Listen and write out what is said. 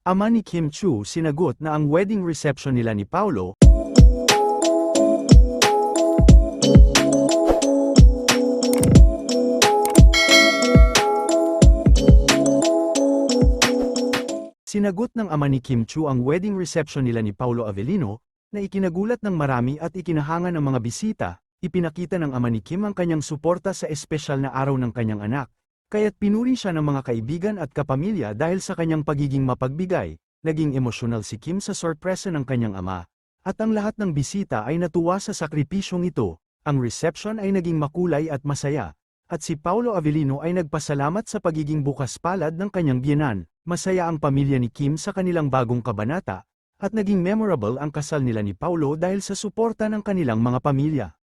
Ama ni Kim Chiu sinagot na ang wedding reception nila ni Paulo Sinagot ng ama ni Kim Chiu ang wedding reception nila ni Paulo Avellino, na ikinagulat ng marami at ikinahanga ng mga bisita. Ipinakita ng ama ni Kim ang kanyang suporta sa espesyal na araw ng kanyang anak, kaya't pinuri siya ng mga kaibigan at kapamilya dahil sa kanyang pagiging mapagbigay. Naging emosyonal si Kim sa sorpresa ng kanyang ama, at ang lahat ng bisita ay natuwa sa sakripisyong ito. Ang reception ay naging makulay at masaya, at si Paulo Avellino ay nagpasalamat sa pagiging bukas palad ng kanyang biyenan. Masaya ang pamilya ni Kim sa kanilang bagong kabanata, at naging memorable ang kasal nila ni Paulo dahil sa suporta ng kanilang mga pamilya.